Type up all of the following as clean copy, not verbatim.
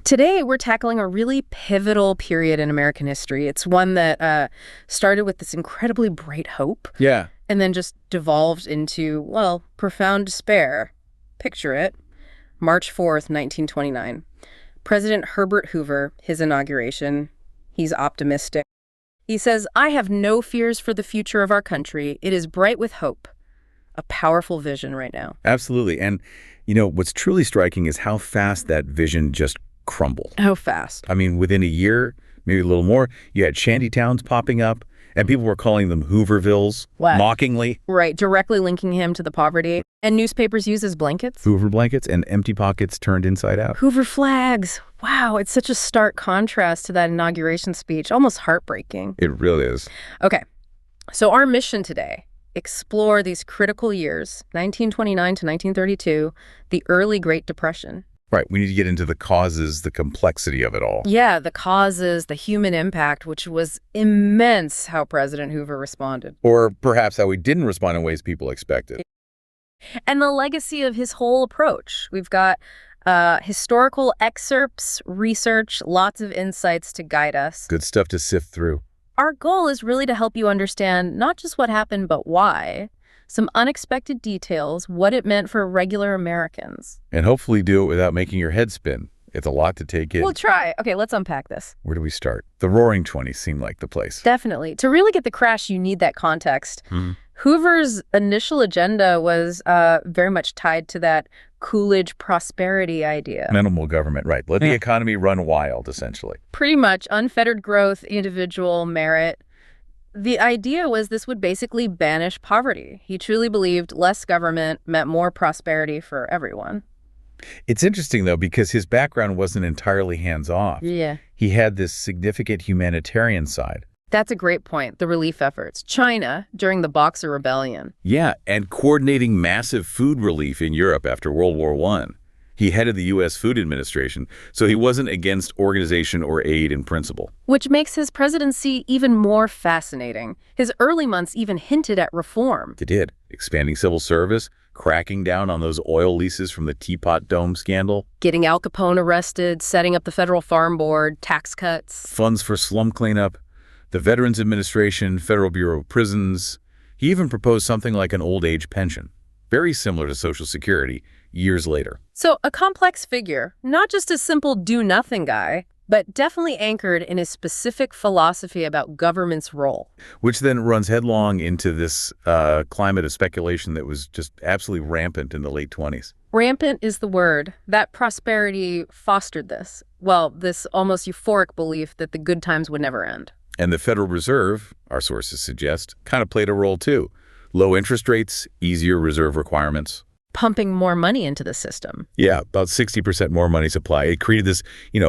Today, we're tackling a really pivotal period in American history. It's one that started with this incredibly bright hope. Yeah. And then just devolved into, well, profound despair. Picture it. March 4th, 1929. President Herbert Hoover, his inauguration. He's optimistic. He says, "I have no fears for the future of our country. It is bright with hope." A powerful vision right now. Absolutely. And, what's truly striking is how fast that vision just crumbled. How fast? I mean, within a year, maybe a little more, you had shanty towns popping up, and people were calling them Hoovervilles, mockingly. Right, directly linking him to the poverty. And newspapers use as blankets. Hoover blankets and empty pockets turned inside out. Hoover flags. Wow, it's such a stark contrast to that inauguration speech. Almost heartbreaking. It really is. Okay, so our mission today, explore these critical years, 1929 to 1932, the early Great Depression. Right. We need to get into the causes, the complexity of it all. Yeah, the causes, the human impact, which was immense how President Hoover responded. Or perhaps how he didn't respond in ways people expected. And the legacy of his whole approach. We've got historical excerpts, research, lots of insights to guide us. Good stuff to sift through. Our goal is really to help you understand not just what happened, but why. Some unexpected details, what it meant for regular Americans. And hopefully do it without making your head spin. It's a lot to take in. We'll try. Okay, let's unpack this. Where do we start? The Roaring '20s seem like the place. Definitely. To really get the crash, you need that context. Hoover's initial agenda was very much tied to that Coolidge prosperity idea. Minimal government, right. Let the economy run wild, essentially. Pretty much unfettered growth, individual merit. The idea was this would basically banish poverty. He truly believed less government meant more prosperity for everyone. It's interesting, though, because his background wasn't entirely hands-off. Yeah. He had this significant humanitarian side. That's a great point, the relief efforts. China, during the Boxer Rebellion. Yeah, and coordinating massive food relief in Europe after World War I. He headed the U.S. Food Administration, so he wasn't against organization or aid in principle. Which makes his presidency even more fascinating. His early months even hinted at reform. They did. Expanding civil service, cracking down on those oil leases from the Teapot Dome scandal. Getting Al Capone arrested, setting up the Federal Farm Board, tax cuts. Funds for slum cleanup, the Veterans Administration, Federal Bureau of Prisons. He even proposed something like an old age pension, very similar to Social Security, years later. So a complex figure, not just a simple do-nothing guy, but definitely anchored in his specific philosophy about government's role. Which then runs headlong into this climate of speculation that was just absolutely rampant in the late 20s. Rampant is the word. That prosperity fostered this. Well, this almost euphoric belief that the good times would never end. And the Federal Reserve, our sources suggest, kind of played a role too. Low interest rates, easier reserve requirements. Pumping more money into the system. Yeah, about 60% more money supply. It created this,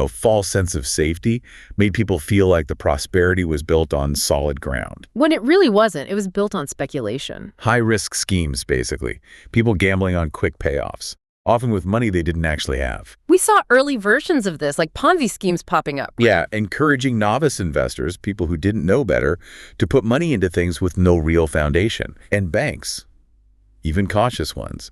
false sense of safety, made people feel like the prosperity was built on solid ground. When it really wasn't. It was built on speculation. High-risk schemes, basically. People gambling on quick payoffs, often with money they didn't actually have. We saw early versions of this, like Ponzi schemes popping up. Yeah, encouraging novice investors, people who didn't know better, to put money into things with no real foundation. And banks, even cautious ones,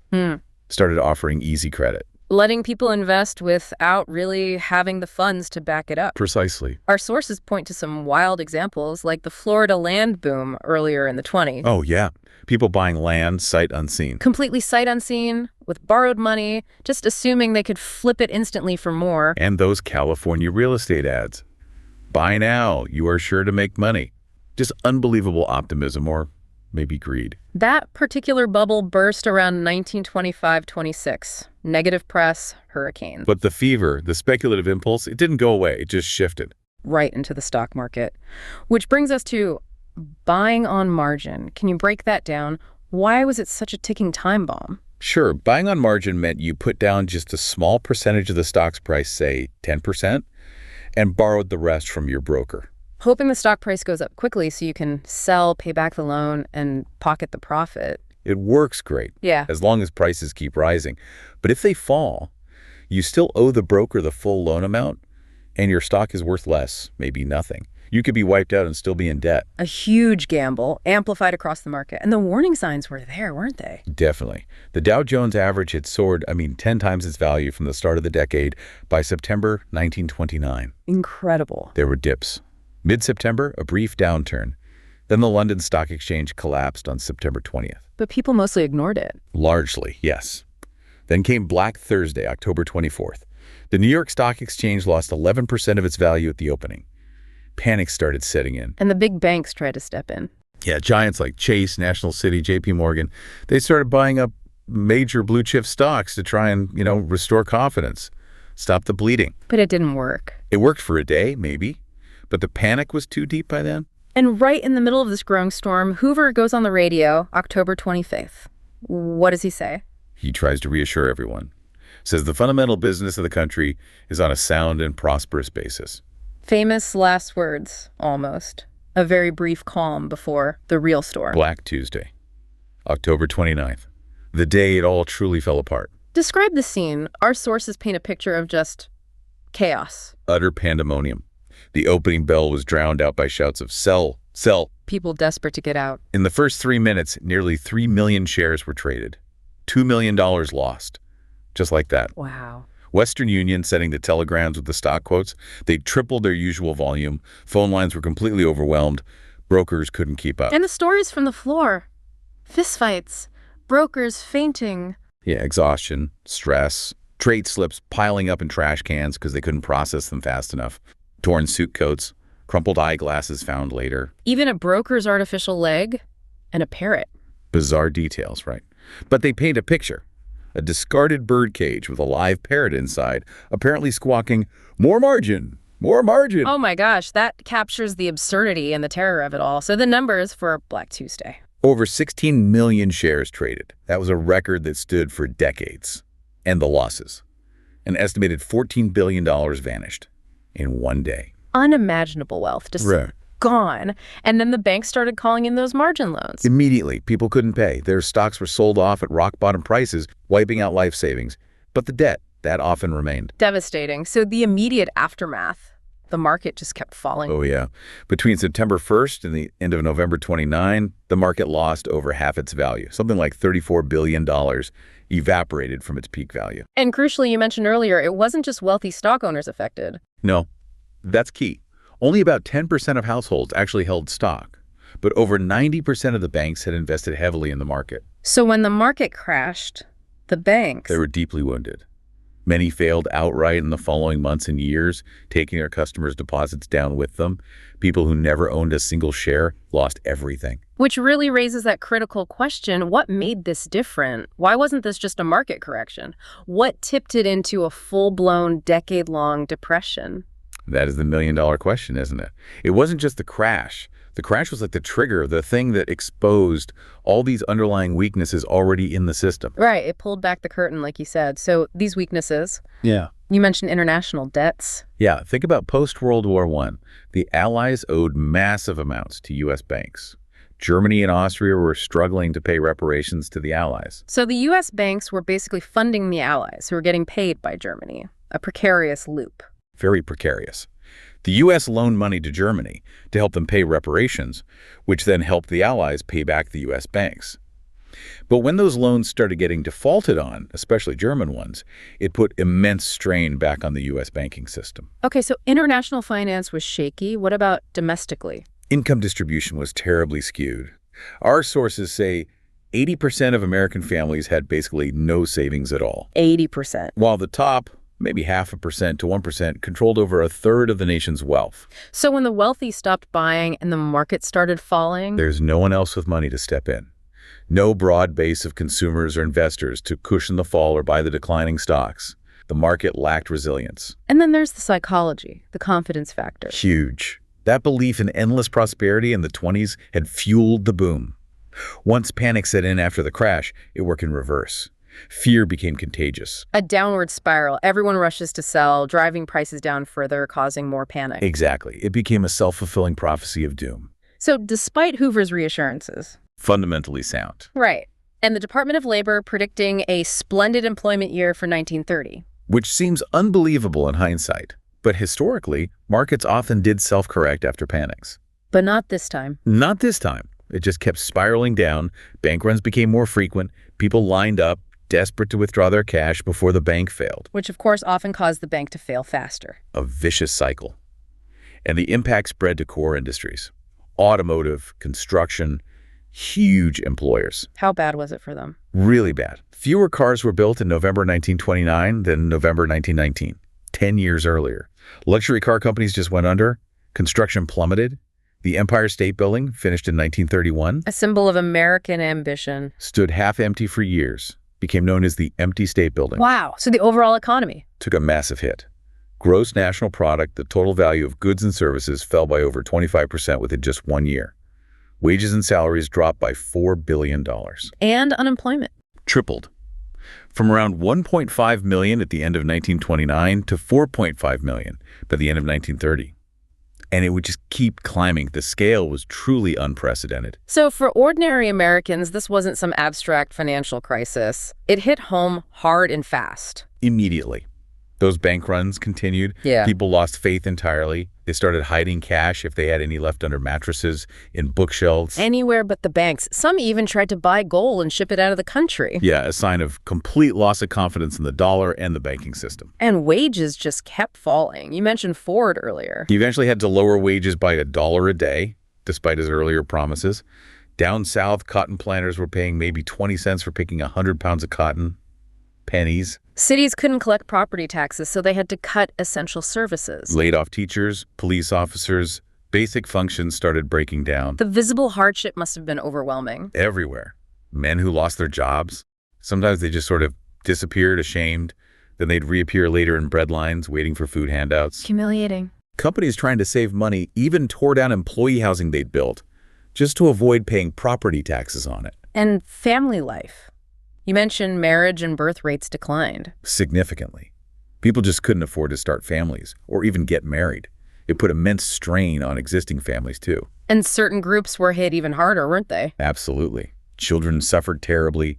started offering easy credit. Letting people invest without really having the funds to back it up. Precisely. Our sources point to some wild examples, like the Florida land boom earlier in the 20s. Oh, yeah. People buying land sight unseen. Completely sight unseen, with borrowed money, just assuming they could flip it instantly for more. And those California real estate ads. Buy now, you are sure to make money. Just unbelievable optimism, or maybe greed. That particular bubble burst around 1925-26. Negative press, hurricanes. But the fever, the speculative impulse, it didn't go away. It just shifted. Right into the stock market. Which brings us to buying on margin. Can you break that down? Why was it such a ticking time bomb? Sure. Buying on margin meant you put down just a small percentage of the stock's price, say 10%, and borrowed the rest from your broker. Hoping the stock price goes up quickly so you can sell, pay back the loan, and pocket the profit. It works great. Yeah. As long as prices keep rising. But if they fall, you still owe the broker the full loan amount, And your stock is worth less, maybe nothing. You could be wiped out and still be in debt. A huge gamble, amplified across the market. And the warning signs were there, weren't they? Definitely. The Dow Jones average had soared, 10 times its value from the start of the decade by September 1929. Incredible. There were dips. Mid-September, a brief downturn. Then the London Stock Exchange collapsed on September 20th. But people mostly ignored it. Largely, yes. Then came Black Thursday, October 24th. The New York Stock Exchange lost 11% of its value at the opening. Panic started setting in. And the big banks tried to step in. Yeah, giants like Chase, National City, JP Morgan, they started buying up major blue chip stocks to try and, restore confidence, stop the bleeding. But it didn't work. It worked for a day, maybe, but the panic was too deep by then. And right in the middle of this growing storm, Hoover goes on the radio, October 25th. What does he say? He tries to reassure everyone. Says the fundamental business of the country is on a sound and prosperous basis. Famous last words, almost. A very brief calm before the real storm. Black Tuesday, October 29th. The day it all truly fell apart. Describe the scene. Our sources paint a picture of just chaos. Utter pandemonium. The opening bell was drowned out by shouts of sell, sell. People desperate to get out. In the first 3 minutes, nearly 3 million shares were traded. $2 million lost. Just like that. Wow. Western Union sending the telegrams with the stock quotes. They tripled their usual volume. Phone lines were completely overwhelmed. Brokers couldn't keep up. And the stories from the floor. Fistfights. Brokers fainting. Yeah, exhaustion, stress, trade slips piling up in trash cans because they couldn't process them fast enough. Torn suit coats, crumpled eyeglasses found later. Even a broker's artificial leg and a parrot. Bizarre details, right? But they paint a picture. A discarded bird cage with a live parrot inside, apparently squawking, "More margin! More margin!" Oh my gosh, that captures the absurdity and the terror of it all. So the numbers for Black Tuesday. Over 16 million shares traded. That was a record that stood for decades. And the losses. An estimated $14 billion vanished in one day. Unimaginable wealth, just gone. And then the banks started calling in those margin loans. Immediately, people couldn't pay. Their stocks were sold off at rock-bottom prices, wiping out life savings. But the debt, that often remained. Devastating. So the immediate aftermath, the market just kept falling. Oh, yeah. Between September 1st and the end of November 29, the market lost over half its value. Something like $34 billion evaporated from its peak value. And crucially, you mentioned earlier, it wasn't just wealthy stock owners affected. No, that's key. Only about 10% of households actually held stock, but over 90% of the banks had invested heavily in the market. So when the market crashed, the banks... They were deeply wounded. Many failed outright in the following months and years, taking their customers' deposits down with them. People who never owned a single share lost everything. Which really raises that critical question, what made this different? Why wasn't this just a market correction? What tipped it into a full-blown, decade-long depression? That is the million-dollar question, isn't it? It wasn't just the crash. The crash was like the trigger, the thing that exposed all these underlying weaknesses already in the system. Right. It pulled back the curtain, like you said. So these weaknesses. Yeah. You mentioned international debts. Yeah. Think about post-World War I. The Allies owed massive amounts to U.S. banks. Germany and Austria were struggling to pay reparations to the Allies. So the U.S. banks were basically funding the Allies, who were getting paid by Germany. A precarious loop. Very precarious. The U.S. loaned money to Germany to help them pay reparations, which then helped the Allies pay back the U.S. banks. But when those loans started getting defaulted on, especially German ones, it put immense strain back on the U.S. banking system. Okay, so international finance was shaky. What about domestically? Income distribution was terribly skewed. Our sources say 80% of American families had basically no savings at all. 80%. While the top, maybe 0.5% to 1%, controlled over a third of the nation's wealth. So when the wealthy stopped buying and the market started falling... There's no one else with money to step in. No broad base of consumers or investors to cushion the fall or buy the declining stocks. The market lacked resilience. And then there's the psychology, the confidence factor. Huge. That belief in endless prosperity in the 20s had fueled the boom. Once panic set in after the crash, it worked in reverse. Fear became contagious. A downward spiral. Everyone rushes to sell, driving prices down further, causing more panic. Exactly. It became a self-fulfilling prophecy of doom. So despite Hoover's reassurances... Fundamentally sound. Right. And the Department of Labor predicting a splendid employment year for 1930. Which seems unbelievable in hindsight. But historically, markets often did self-correct after panics. But not this time. Not this time. It just kept spiraling down. Bank runs became more frequent. People lined up, desperate to withdraw their cash before the bank failed. Which, of course, often caused the bank to fail faster. A vicious cycle. And the impact spread to core industries. Automotive, construction, huge employers. How bad was it for them? Really bad. Fewer cars were built in November 1929 than November 1919, 10 years earlier. Luxury car companies just went under. Construction plummeted. The Empire State Building, finished in 1931, A symbol of American ambition. stood half empty for years, became known as the Empty State Building. Wow. So the overall economy. Took a massive hit. Gross national product, the total value of goods and services, fell by over 25% within just 1 year. Wages and salaries dropped by $4 billion. And unemployment. Tripled. From around 1.5 million at the end of 1929 to 4.5 million by the end of 1930. And it would just keep climbing. The scale was truly unprecedented. So for ordinary Americans, this wasn't some abstract financial crisis. It hit home hard and fast. Immediately. Those bank runs continued. Yeah. People lost faith entirely. They started hiding cash if they had any left under mattresses, in bookshelves. Anywhere but the banks. Some even tried to buy gold and ship it out of the country. Yeah, a sign of complete loss of confidence in the dollar and the banking system. And wages just kept falling. You mentioned Ford earlier. He eventually had to lower wages by $1 a day, despite his earlier promises. Down south, cotton planters were paying maybe 20 cents for picking 100 pounds of cotton. Pennies. Cities couldn't collect property taxes, so they had to cut essential services. Laid off teachers, police officers. Basic functions started breaking down. The visible hardship must have been overwhelming. Everywhere. Men who lost their jobs. Sometimes they just sort of disappeared, ashamed. Then they'd reappear later in bread lines, waiting for food handouts. Humiliating. Companies trying to save money even tore down employee housing they'd built, just to avoid paying property taxes on it. And family life. You mentioned marriage and birth rates declined. Significantly. People just couldn't afford to start families or even get married. It put immense strain on existing families, too. And certain groups were hit even harder, weren't they? Absolutely. Children suffered terribly,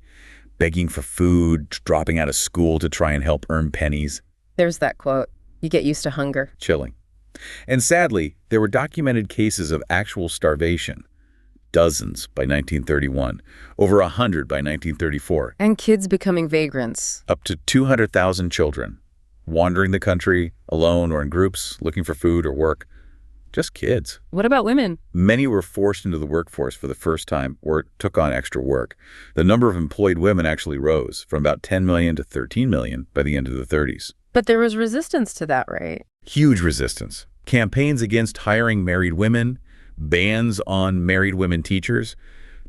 begging for food, dropping out of school to try and help earn pennies. There's that quote, you get used to hunger. Chilling. And sadly, there were documented cases of actual starvation. Dozens by 1931, over 100 by 1934. And kids becoming vagrants. Up to 200,000 children, wandering the country, alone or in groups, looking for food or work. Just kids. What about women? Many were forced into the workforce for the first time or took on extra work. The number of employed women actually rose from about 10 million to 13 million by the end of the 30s. But there was resistance to that, right? Huge resistance. Campaigns against hiring married women, bans on married women teachers.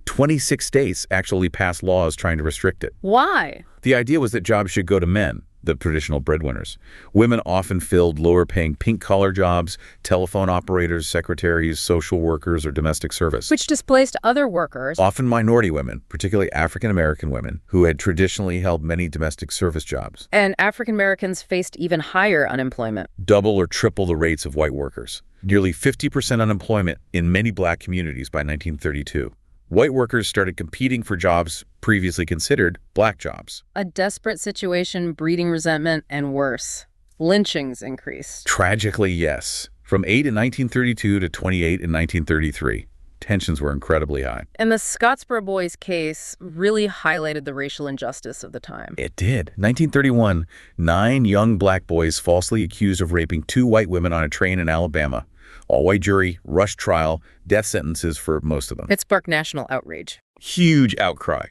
26 states actually passed laws trying to restrict it. Why? The idea was that jobs should go to men, the traditional breadwinners. Women often filled lower-paying pink-collar jobs, telephone operators, secretaries, social workers, or domestic service. Which displaced other workers. Often minority women, particularly African-American women, who had traditionally held many domestic service jobs. And African Americans faced even higher unemployment. Double or triple the rates of white workers. Nearly 50% unemployment in many black communities by 1932. White workers started competing for jobs previously considered black jobs. A desperate situation breeding resentment and worse. Lynchings increased. Tragically, yes. From 8 in 1932 to 28 in 1933. Tensions were incredibly high. And the Scottsboro Boys case really highlighted the racial injustice of the time. It did. 1931, 9 young black boys falsely accused of raping 2 white women on a train in Alabama. All-white jury, rushed trial, death sentences for most of them. It sparked national outrage. Huge outcry.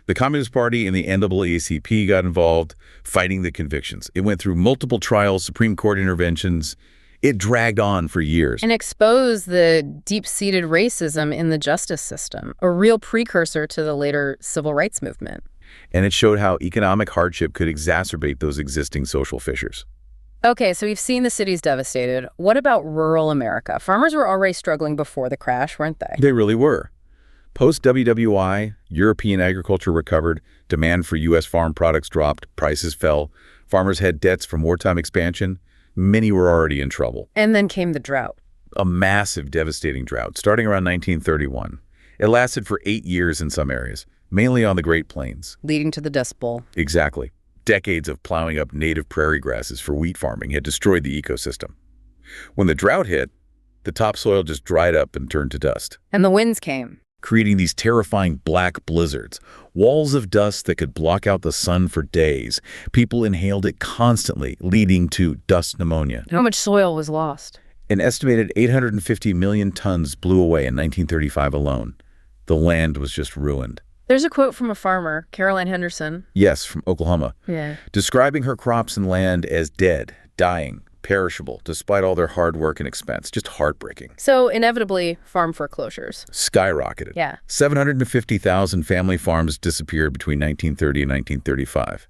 The Communist Party and the NAACP got involved, fighting the convictions. It went through multiple trials, Supreme Court interventions. It dragged on for years. And exposed the deep-seated racism in the justice system, a real precursor to the later civil rights movement. And it showed how economic hardship could exacerbate those existing social fissures. Okay, so we've seen the cities devastated. What about rural America? Farmers were already struggling before the crash, weren't they? They really were. Post-WWI, European agriculture recovered, demand for U.S. farm products dropped, prices fell, farmers had debts from wartime expansion. Many were already in trouble. And then came the drought. A massive, devastating drought, starting around 1931. It lasted for 8 years in some areas, mainly on the Great Plains. Leading to the Dust Bowl. Exactly. Decades of plowing up native prairie grasses for wheat farming had destroyed the ecosystem. When the drought hit, the topsoil just dried up and turned to dust, And the winds came. creating these terrifying black blizzards, walls of dust that could block out the sun for days. People inhaled it constantly, leading to dust pneumonia. How much soil was lost? An estimated 850 million tons blew away in 1935 alone. The land was just ruined. There's a quote from a farmer, Caroline Henderson. Yes, from Oklahoma, Yeah. describing her crops and land as dead, dying, perishable, despite all their hard work and expense. Just heartbreaking. So inevitably, farm foreclosures. Skyrocketed. Yeah. 750,000 family farms disappeared between 1930 and 1935.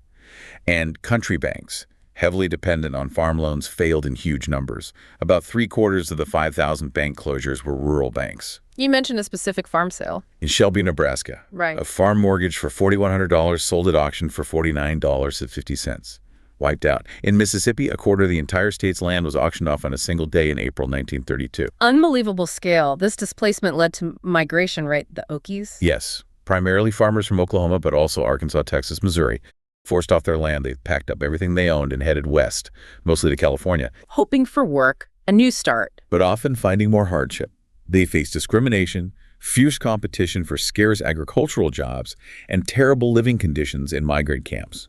And country banks, heavily dependent on farm loans, failed in huge numbers. About 3/4 of the 5,000 bank closures were rural banks. You mentioned a specific farm sale. In Shelby, Nebraska, Right. a farm mortgage for $4,100 sold at auction for $49.50. Wiped out. In Mississippi, a quarter of the entire state's land was auctioned off on a single day in April 1932. Unbelievable scale. This displacement led to migration, right? The Okies? Yes, primarily farmers from Oklahoma, but also Arkansas, Texas, Missouri. Forced off their land, they packed up everything they owned and headed west, mostly to California, Hoping for work, a new start. but often finding more hardship. They faced discrimination, fierce competition for scarce agricultural jobs, and terrible living conditions in migrant camps.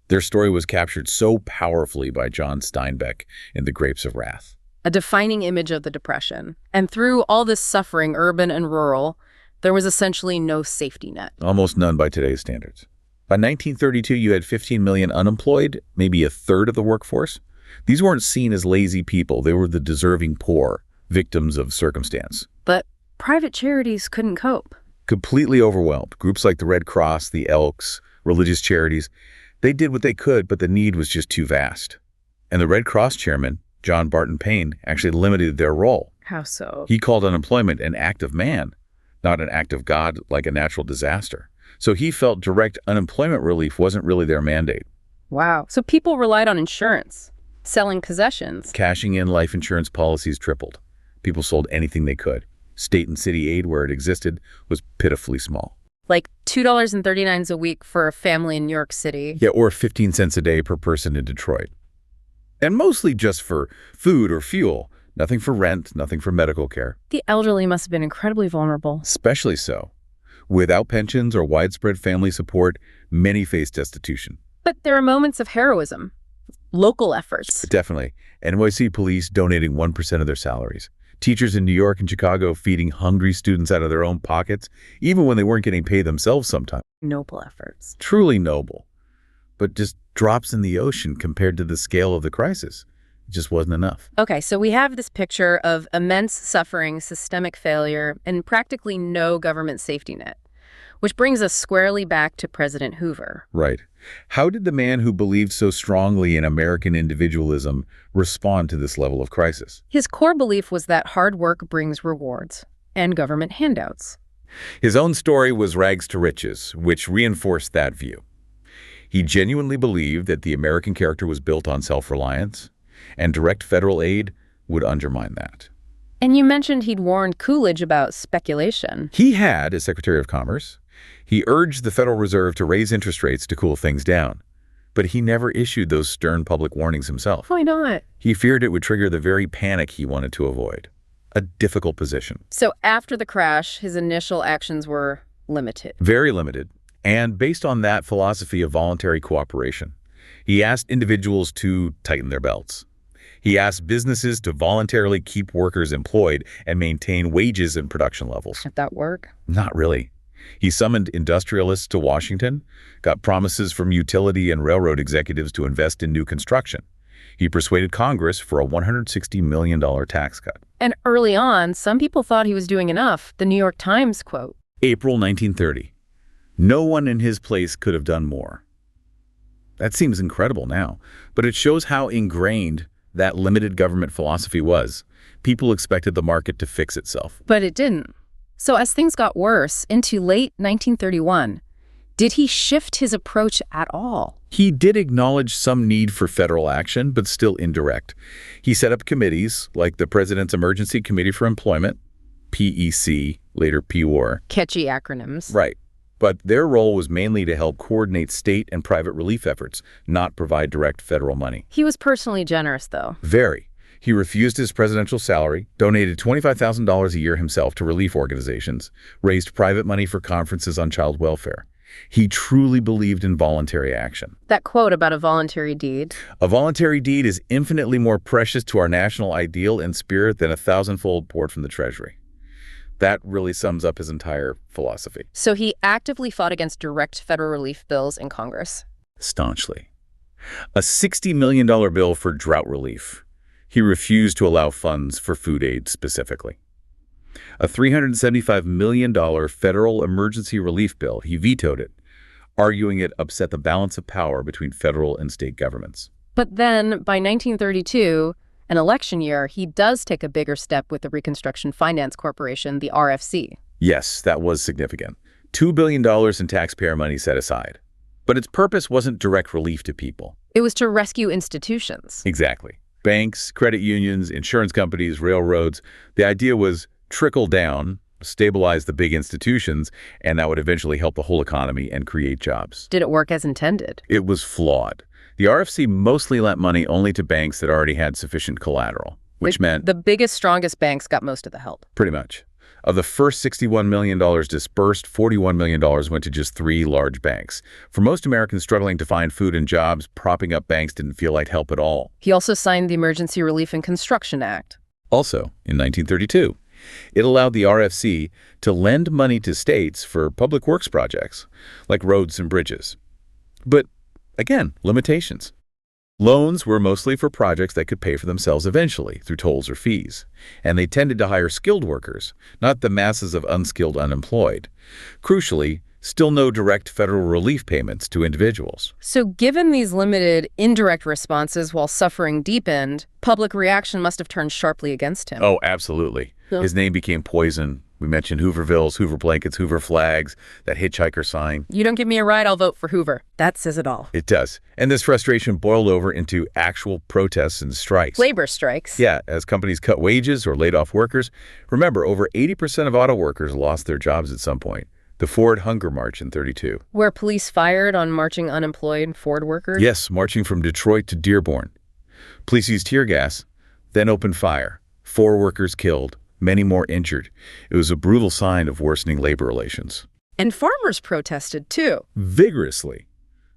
Their story was captured so powerfully by John Steinbeck in The Grapes of Wrath. A defining image of the Depression. And through all this suffering, urban and rural, there was essentially no safety net. Almost none by today's standards. By 1932, you had 15 million unemployed, maybe a third of the workforce. These weren't seen as lazy people. They were the deserving poor, victims of circumstance. But private charities couldn't cope. Completely overwhelmed. Groups like the Red Cross, the Elks, religious charities, they did what they could, but the need was just too vast. And the Red Cross chairman, John Barton Payne, actually limited their role. How so? He called unemployment an act of man, not an act of God like a natural disaster. So he felt direct unemployment relief wasn't really their mandate. Wow. So people relied on insurance, selling possessions. Cashing in life insurance policies tripled. People sold anything they could. State and city aid, where it existed, was pitifully small. Like $2.39 a week for a family in New York City. Yeah, or 15 cents a day per person in Detroit. And mostly just for food or fuel. Nothing for rent, nothing for medical care. The elderly must have been incredibly vulnerable. Especially so. Without pensions or widespread family support, many faced destitution. But there are moments of heroism, local efforts. Definitely. NYC police donating 1% of their salaries. Teachers in New York and Chicago feeding hungry students out of their own pockets, even when they weren't getting paid themselves sometimes. Noble efforts. Truly noble. But just drops in the ocean compared to the scale of the crisis. It just wasn't enough. Okay, so we have this picture of immense suffering, systemic failure, and practically no government safety net, which brings us squarely back to President Hoover. Right. How did the man who believed so strongly in American individualism respond to this level of crisis? His core belief was that hard work brings rewards and government handouts. His own story was rags to riches, which reinforced that view. He genuinely believed that the American character was built on self-reliance, and direct federal aid would undermine that. And you mentioned he'd warned Coolidge about speculation. He had, as Secretary of Commerce, he urged the Federal Reserve to raise interest rates to cool things down. But he never issued those stern public warnings himself. Why not? He feared it would trigger the very panic he wanted to avoid. A difficult position. So after the crash, his initial actions were limited. Very limited. And based on that philosophy of voluntary cooperation, he asked individuals to tighten their belts. He asked businesses to voluntarily keep workers employed and maintain wages and production levels. Did that work? Not really. He summoned industrialists to Washington, got promises from utility and railroad executives to invest in new construction. He persuaded Congress for a $160 million tax cut. And early on, some people thought he was doing enough. The New York Times quote. April 1930. No one in his place could have done more. That seems incredible now, but it shows how ingrained that limited government philosophy was. People expected the market to fix itself. But it didn't. So as things got worse, into late 1931, did he shift his approach at all? He did acknowledge some need for federal action, but still indirect. He set up committees like the President's Emergency Committee for Employment, PEC, later PWAR. Catchy acronyms. Right. But their role was mainly to help coordinate state and private relief efforts, not provide direct federal money. He was personally generous, though. Very. He refused his presidential salary, donated $25,000 a year himself to relief organizations, raised private money for conferences on child welfare. He truly believed in voluntary action. That quote about a voluntary deed. A voluntary deed is infinitely more precious to our national ideal and spirit than a thousandfold poured from the treasury. That really sums up his entire philosophy. So he actively fought against direct federal relief bills in Congress. Staunchly. A $60 million bill for drought relief. He refused to allow funds for food aid specifically. A $375 million federal emergency relief bill, he vetoed it, arguing it upset the balance of power between federal and state governments. But then, by 1932, an election year, he does take a bigger step with the Reconstruction Finance Corporation, the RFC. Yes, that was significant. $2 billion in taxpayer money set aside. But its purpose wasn't direct relief to people. It was to rescue institutions. Exactly. Banks, credit unions, insurance companies, railroads. The idea was trickle down, stabilize the big institutions, and that would eventually help the whole economy and create jobs. Did it work as intended? It was flawed. The RFC mostly lent money only to banks that already had sufficient collateral, which meant the biggest, strongest banks got most of the help. pretty much. Of the first $61 million dispersed, $41 million went to just 3 large banks. For most Americans struggling to find food and jobs, propping up banks didn't feel like help at all. He also signed the Emergency Relief and Construction Act. Also, in 1932, it allowed the RFC to lend money to states for public works projects, like roads and bridges. But, again, limitations. Loans were mostly for projects that could pay for themselves eventually through tolls or fees, and they tended to hire skilled workers, not the masses of unskilled unemployed. Crucially, still no direct federal relief payments to individuals. So given these limited, indirect responses while suffering deepened, public reaction must have turned sharply against him. Oh, absolutely. His name became poison. We mentioned Hoovervilles, Hoover blankets, Hoover flags, that hitchhiker sign. You don't give me a ride, I'll vote for Hoover. That says it all. It does. And this frustration boiled over into actual protests and strikes. Labor strikes. Yeah, as companies cut wages or laid off workers. Remember, over 80% of auto workers lost their jobs at some point. The Ford Hunger March in '32. Where police fired on marching unemployed Ford workers? Yes, marching from Detroit to Dearborn. Police used tear gas, then opened fire. 4 workers killed, many more injured. It was a brutal sign of worsening labor relations. And farmers protested, too. Vigorously.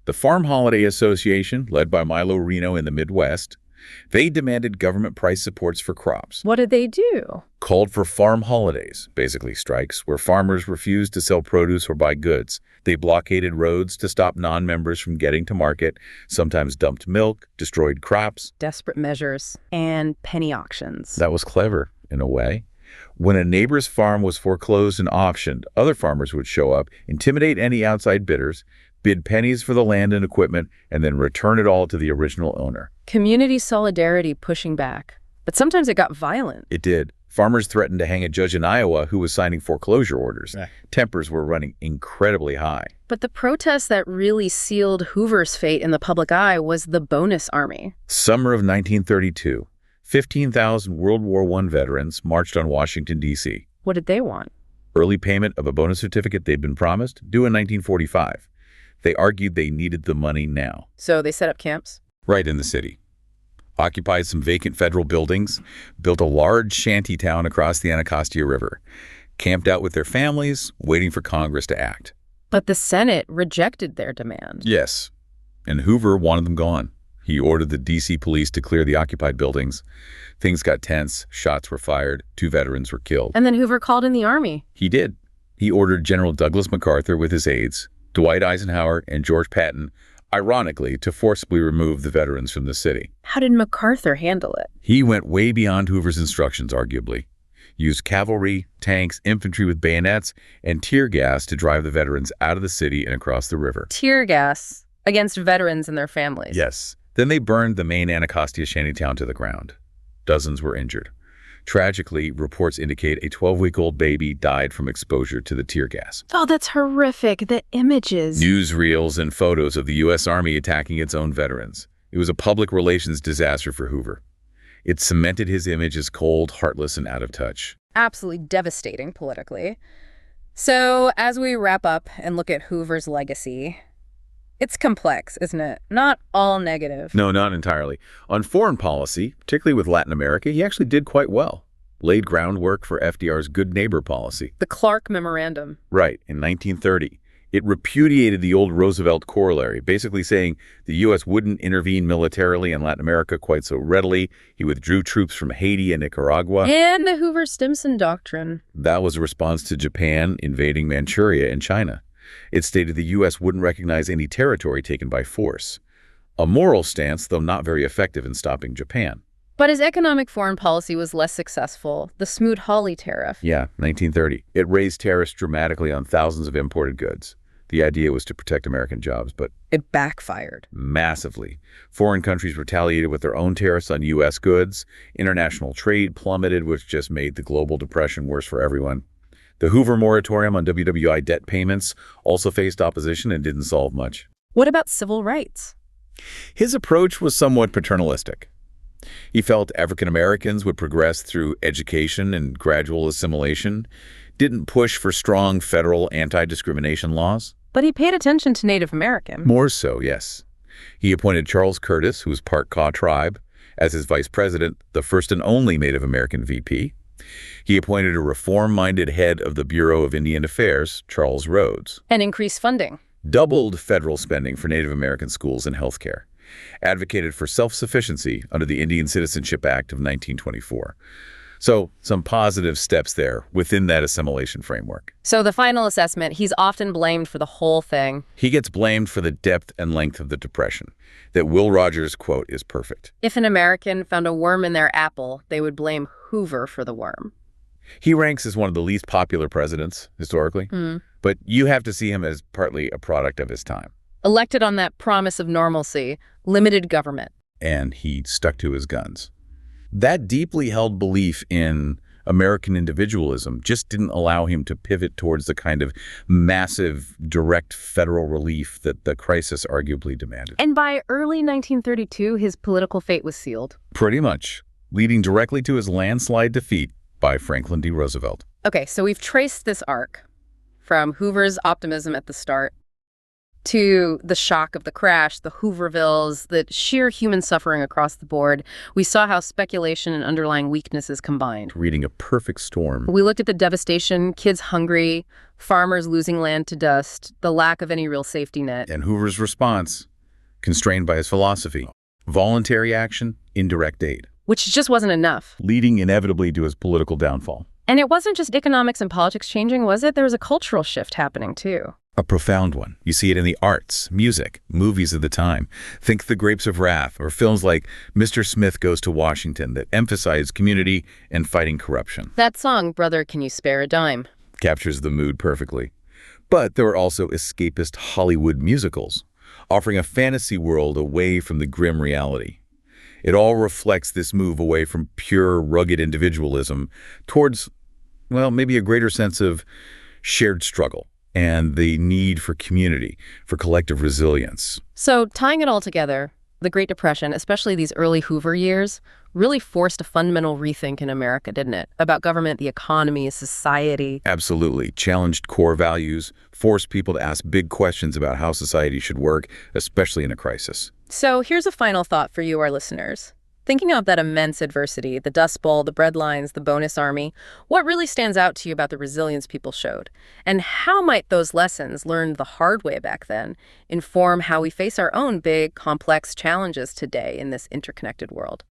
The Farm Holiday Association, led by Milo Reno in the Midwest, they demanded government price supports for crops. What did they do? Called for farm holidays, basically strikes, where farmers refused to sell produce or buy goods. They blockaded roads to stop non-members from getting to market, sometimes dumped milk, destroyed crops. Desperate measures and penny auctions. That was clever, in a way. When a neighbor's farm was foreclosed and auctioned, other farmers would show up, intimidate any outside bidders, bid pennies for the land and equipment, and then return it all to the original owner. Community solidarity pushing back. But sometimes it got violent. It did. Farmers threatened to hang a judge in Iowa who was signing foreclosure orders. Tempers were running incredibly high. But the protest that really sealed Hoover's fate in the public eye was the bonus army. Summer of 1932. 15,000 World War I veterans marched on Washington, D.C. What did they want? Early payment of a bonus certificate they'd been promised, due in 1945. They argued they needed the money now. So they set up camps? Right in the city. Occupied some vacant federal buildings, built a large shanty town across the Anacostia River, camped out with their families, waiting for Congress to act. But the Senate rejected their demand. Yes, and Hoover wanted them gone. He ordered the D.C. police to clear the occupied buildings. Things got tense, shots were fired, 2 veterans were killed. And then Hoover called in the army. He did. He ordered General Douglas MacArthur with his aides, Dwight Eisenhower and George Patton, ironically, to forcibly remove the veterans from the city. How did MacArthur handle it? He went way beyond Hoover's instructions, arguably. Used cavalry, tanks, infantry with bayonets, and tear gas to drive the veterans out of the city and across the river. Tear gas against veterans and their families. Yes. Then they burned the main Anacostia shantytown to the ground. Dozens were injured. Tragically, reports indicate a 12-week-old baby died from exposure to the tear gas. Oh, that's horrific. The images. Newsreels and photos of the U.S. Army attacking its own veterans. It was a public relations disaster for Hoover. It cemented his image as cold, heartless, and out of touch. Absolutely devastating politically. So, as we wrap up and look at Hoover's legacy, it's complex, isn't it? Not all negative. No, not entirely. On foreign policy, particularly with Latin America, he actually did quite well. Laid groundwork for FDR's good neighbor policy. The Clark Memorandum. Right, in 1930. It repudiated the old Roosevelt corollary, basically saying the U.S. wouldn't intervene militarily in Latin America quite so readily. He withdrew troops from Haiti and Nicaragua. And the Hoover-Stimson Doctrine. That was a response to Japan invading Manchuria and China. It stated the U.S. wouldn't recognize any territory taken by force. A moral stance, though not very effective in stopping Japan. But his economic foreign policy was less successful. The Smoot-Hawley tariff. Yeah, 1930. It raised tariffs dramatically on thousands of imported goods. The idea was to protect American jobs, but it backfired. Massively. Foreign countries retaliated with their own tariffs on U.S. goods. International trade plummeted, which just made the global depression worse for everyone. The Hoover moratorium on WWI debt payments also faced opposition and didn't solve much. What about civil rights? His approach was somewhat paternalistic. He felt African Americans would progress through education and gradual assimilation, didn't push for strong federal anti-discrimination laws. But he paid attention to Native American. More so, yes. He appointed Charles Curtis, who was part Kaw tribe, as his vice president, the first and only Native American VP. He appointed a reform-minded head of the Bureau of Indian Affairs, Charles Rhodes. And increased funding. Doubled federal spending for Native American schools and health care. Advocated for self-sufficiency under the Indian Citizenship Act of 1924. So, some positive steps there within that assimilation framework. So the final assessment, he's often blamed for the whole thing. He gets blamed for the depth and length of the Depression. That Will Rogers quote is perfect. If an American found a worm in their apple, they would blame Hoover for the worm. He ranks as one of the least popular presidents, historically. But you have to see him as partly a product of his time. Elected on that promise of normalcy, limited government. And he stuck to his guns. That deeply held belief in American individualism just didn't allow him to pivot towards the kind of massive, direct federal relief that the crisis arguably demanded. And by early 1932, his political fate was sealed. Pretty much, leading directly to his landslide defeat by Franklin D. Roosevelt. Okay, so we've traced this arc from Hoover's optimism at the start to the shock of the crash, the Hoovervilles, the sheer human suffering across the board. We saw how speculation and underlying weaknesses combined. Reading a perfect storm. We looked at the devastation, kids hungry, farmers losing land to dust, the lack of any real safety net. And Hoover's response, constrained by his philosophy. Voluntary action, indirect aid. Which just wasn't enough. Leading inevitably to his political downfall. And it wasn't just economics and politics changing, was it? There was a cultural shift happening, too. A profound one. You see it in the arts, music, movies of the time. Think The Grapes of Wrath, or films like Mr. Smith Goes to Washington that emphasize community and fighting corruption. That song, Brother, Can You Spare a Dime? Captures the mood perfectly. But there were also escapist Hollywood musicals, offering a fantasy world away from the grim reality. It all reflects this move away from pure, rugged individualism towards, well, maybe a greater sense of shared struggle and the need for community, for collective resilience. So tying it all together, the Great Depression, especially these early Hoover years, really forced a fundamental rethink in America, didn't it? About government, the economy, society. Absolutely. Challenged core values, forced people to ask big questions about how society should work, especially in a crisis. So here's a final thought for you, our listeners. Thinking of that immense adversity, the Dust Bowl, the breadlines, the bonus army, what really stands out to you about the resilience people showed? And how might those lessons, learned the hard way back then, inform how we face our own big, complex challenges today in this interconnected world?